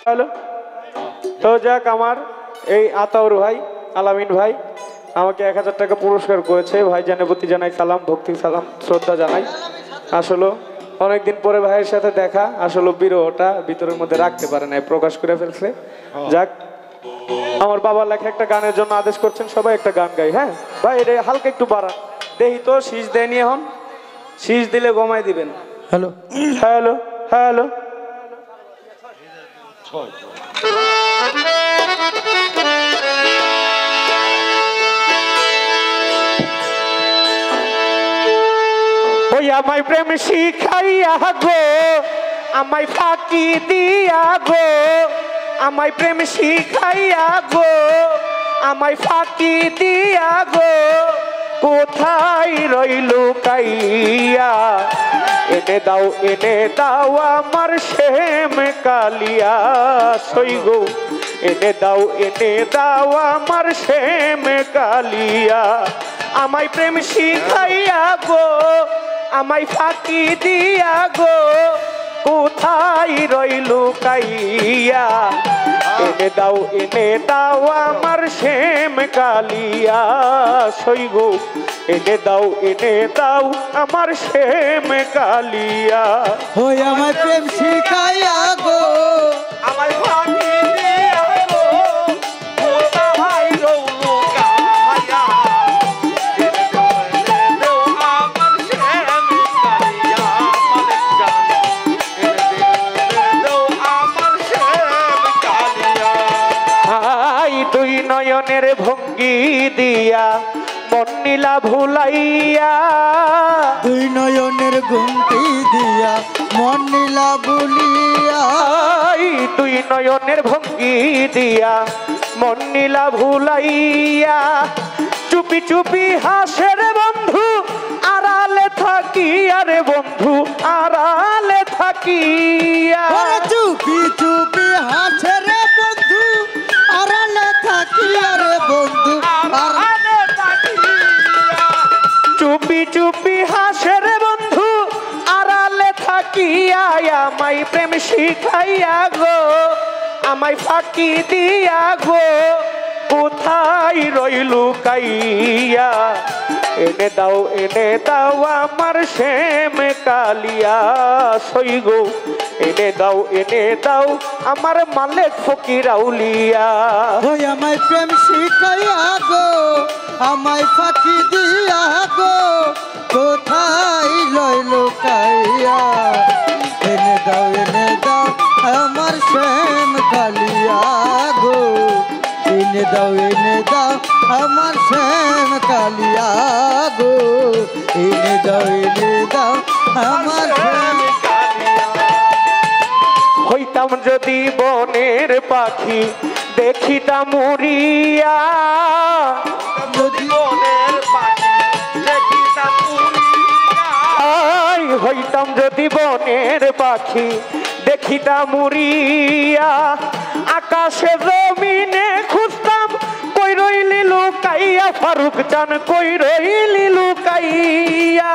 Hello, তো যাক আমার এই আতাউর ভাই, আলামিন ভাই আমাকে 1000 টাকা পুরস্কার করেছে। ভাই জানের প্রতি জানাই সালাম, ভক্তি সালাম, শ্রদ্ধা জানাই। আসলে অনেকদিন পরে ভাইয়ের সাথে দেখা, আসলে বিরহটা ভিতরের মধ্যে রাখতে পারে না, প্রকাশ করে ফেলছে। যাক, আমার বাবা লেখা একটা গানের জন্য আদেশ করছেন, সবাই একটা গান গাই। হ্যাঁ ভাই, এটা হালকা একটু বাড়ান দেখি তো, শীষ দেয়নি এখন, শীষ দিলে গমাই দিবেন। হ্যালো হ্যালো হ্যালো, ওই আমায় প্রেম শিখাইয়া গো, আমায় ফাঁকি দিয়া গো, আমায় প্রেম শিখাইয়া গো, আমায় ফাঁকি দিয়া গো, কোথায় রইল কাইয়া, এনে দাও আমার শ্যাম কালিয়া সই গো, এনে দাও আমার শ্যাম কালিয়া, আমায় প্রেম শিখাইয়া গো, আমায় ফাঁকি দিয়া গো, কোথায় রইল কাইয়া, এনে দাও আমার শ্যাম কালিয়া সই গো, এনে দাও আমার শ্যাম কালিয়া, ওই আমায় প্রেম শিখাইয়া গো, আমায় ফাঁকি দিয়া গো, কোথায় রইল কাইয়া, দুই নয়নের ভঙ্গি দিয়া মন নীলা ভুলাইয়া, দুই নয়নের ঘুমটি দিয়া মন নীলা ভুলিয়া, দুই নয়নের ভঙ্গি দিয়া মন নীলা ভুলাইয়া, চুপি চুপি হাসের বন্ধু আড়ালে থাকিয়া রে বন্ধু আড়ালে থাকিয়া, চুপি চুপি হাসে রে বন্ধু আড়ালে থাকিয়া রে বন্ধু আড়ালে থাকিয়া, চুপি চুপি হাসের বন্ধু আড়ালে থাকিয়া, আমায় প্রেম শিখাইয়া গো, আমায় ফাঁকি দিয়া গো, কোথায় রইল কাইয়া, এনে দাও আমার শ্যাম কালিয়া সই গো, এনে দাও আমার মালিক ফকির আউলিয়া, ওই আমায় প্রেম শিখাইয়া গো, আমায় ফাঁকি দিয়া গো, কোথায় লইল কাইয়া, এনে দাও আমার শ্যাম কালিয়া গো, এনে দাও আমার শ্যাম কালিয়া গো, এনে দাও আমার শ্যাম কালিয়া, হইতাম যদি বনের পাখি দেখিতাম উড়িয়া, যদি বনের পাখি দেখিতাম উড়িয়া, হইতাম যদি বনের পাখি দেখিতাম উড়িয়া, আকাশে জমিনে খুঁজতাম কই রইলি লুকাইয়া, ফারুক চান কই রইলি লুকাইয়া,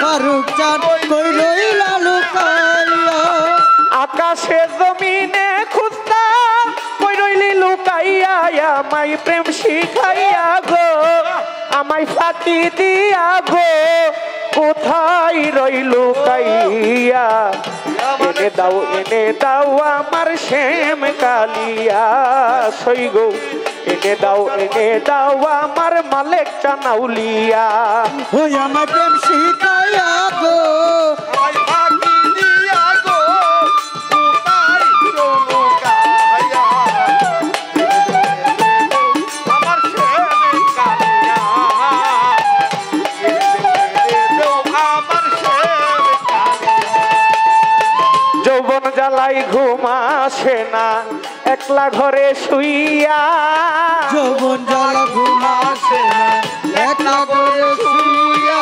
ফারুক চান কই রইলা লুকাইয়া, আকাশে জমিনে খুঁজতাম কই রইলি লুকাইয়া, আমায় প্রেম শিখাইয়া গো, আমায় ফাঁকি দিয়া গো, কোথায় রইল কাইয়া, এনে দাও আমার শ্যাম কালিয়া সই গো, এনে দাও আমার মালিক চানাউলিয়া, ওই আমার প্রেম শিখাইয়া গো, আমায় ফাঁকি দিয়া গো, কোথায় রইল কাইয়া, আমার শ্যাম কালিয়া, আমার শ্যাম কালিয়া, যৌবন জ্বালাই ঘুম আসে না একলা ঘরে শুইয়া, যৌবন জ্বালা ঘুম আসে না একলা ঘরে শুইয়া,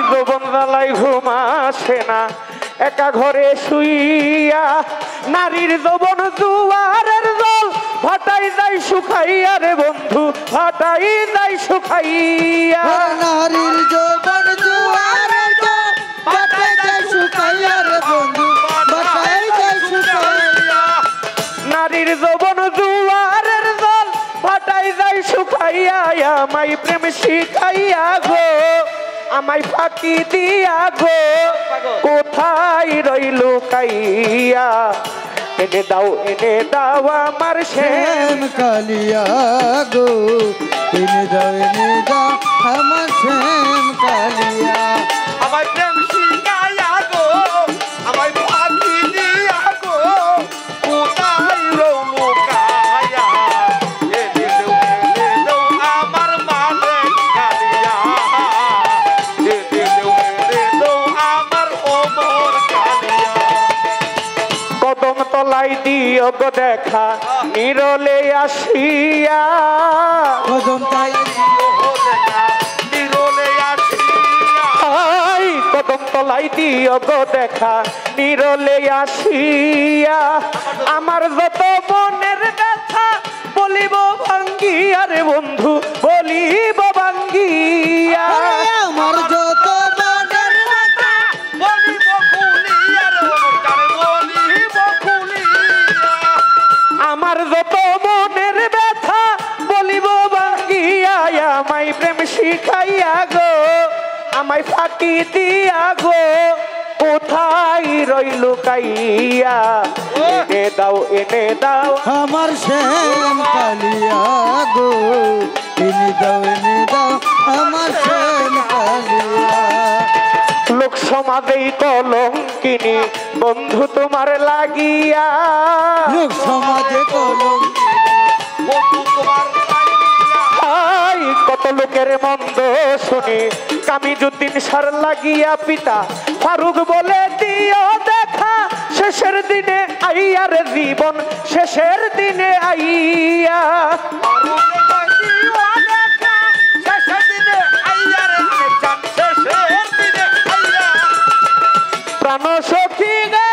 যৌবন জ্বালাই ঘুম আসে না একা ঘরে শুইয়া, নারীর যৌবন জুয়ারের জল ভাটাই যায় শুকাইয়া রে বন্ধু ভাটাই যায় শুকাইয়া নারীর যৌবন জুয়ারের জল বাটাই যায় শুকাইয়া রে বন্ধু বাটাই যায় শুকাইয়া নারীর যৌবন জুয়ারের জল ভাটাই যায় শুকাইয়া আমায় প্রেম শিখাইয়া গো আমায় ফাঁকি দিয়া গো কোথায় রইল কাইয়া এনে দাও আমার শ্যাম কালিয়া গো এনে দাও আমার শ্যাম কালিয়া আমায় প্রেম শিখাইয়া গো আমায় ফাঁকি দিয়া গো কোথায় রইলো কায়া এনে দাও আমার মানে কালিয়া এনে দাও আমার ওমর কালিয়া কদম তলাই দিও গো দেখা নিরলে আসিয়া কদম তাই নিরলে আসিয়া আই কদম তলাই দিও গো দেখা নিরলে আসিয়া আমার যত মনের ব্যথা বলিব ভাঙ্গিয়া রে বন্ধু বলিব ভাঙ্গিয়া আমার যত মনের ব্যথা বলিব খুলিয়া রে ওমর কারে বলিব খুলিয়া আমার যত মনের ব্যথা বলিব ভাঙ্গিয়া আমায় প্রেম শিখাইয়া গো আমায় ফাঁকি দিয়া গো কোথায় রইল কাইয়া এনে দাও আমার শ্যাম কালিয়া গো এনে দাও আমার শ্যাম কালিয়া লোক সমাজেই কলঙ্কিনী বন্ধু তোমার লাগিয়া লোক সমাজে কলম বন্ধু তোমার আই কত লোকের মন্দ শুনি কামিজুদ্দিন সার লাগিয়া পিতা ফারুক বলে দিও দেখা শেষের দিনে আইয়ার জীবন শেষের দিনে আইয়া প্রাণ সখী গে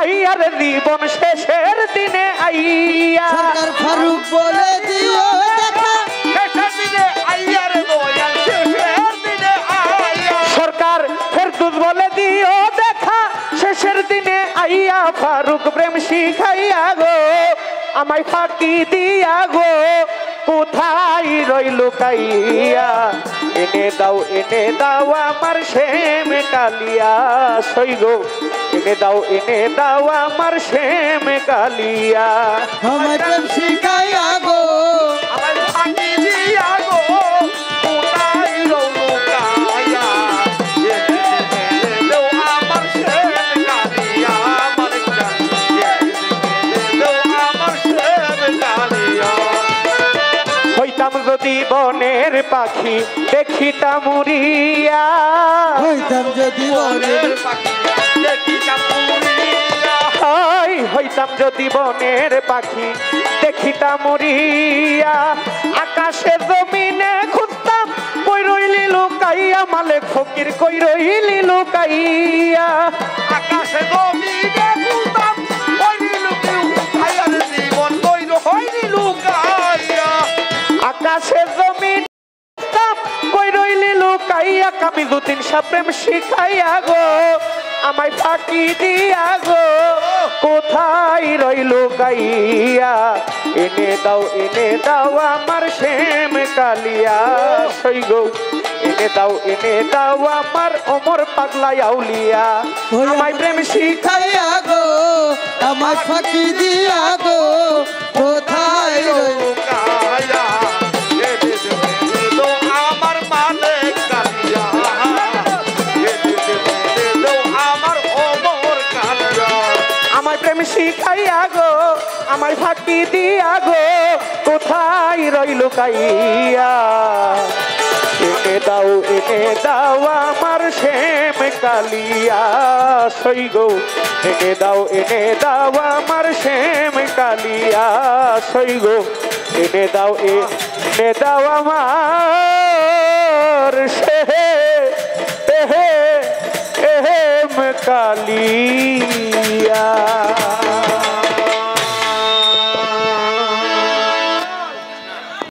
আইয়ার জীবন শেষের দিনে আইয়া সরকার ফারুক বলে দিও দেখা শেষের দিনে আইয়া রে দয়াল শেষের দিনে আইয়া সরকার ফেরদৌস বলে দিও দেখা শেষের দিনে আইয়া ফারুক প্রেম শিখাইয়া গো আমায় ফাঁকি দিয়া গো কোথায় রইল কাইয়া এনে দাও আমার শ্যাম কালিয়া সই গো এনে দাও আমার শ্যাম কালিয়া আমার প্রেম শিখাইয়া গো আমার ফাঁকি দিয়া গো কোথায় লুকাইয়া দেও আমার শ্যাম কালিয়া আমার জান দেও আমার শ্যাম কালিয়া হইতাম যদি বনের পাখি দেখিতাম উড়িয়া হইতাম যদি বনের পাখি দেখিতাম উড়িয়া হইতাম যদি বনের পাখি দেখিতাম উড়িয়া আকাশে জমিনে খুঁজতাম কই রইলি লুকাইয়া মালিক ফকির কই রইলি লুকাইয়া আকাশে জমিনে খুঁজতাম কইরি লুকাইয়া জীবন কই রইলি লুকাইয়া আকাশে জমিন কই রইলি লুকাইয়া কামিজুদ্দিন শাহ প্রেম শিখাইয়া গো আমায় ফাঁকি দিয়া গো কোথায় রইল গাইয়া এনে দাও আমার শ্যাম কালিয়া সই গো এনে দাও আমার ওমর পাগলা আউলিয়া আমায় প্রেম শিখাইয়া শিখাইয়া গো আমার ফাঁকি দিয়া গো কোথায় রইল লুকাইয়া আমার মালিক কালিয়া আমার ওমর কালিয়া আমায় প্রেম শিখাইয়া গো আমায় ফাঁকি দিয়া গো কোথায় রইল কাইয়া এনে দাও আমার শ্যাম কালিয়া সই গো এনে দাও আমার শ্যাম কালিয়া সই গো এনে দাও আমার শ্যাম কালিয়া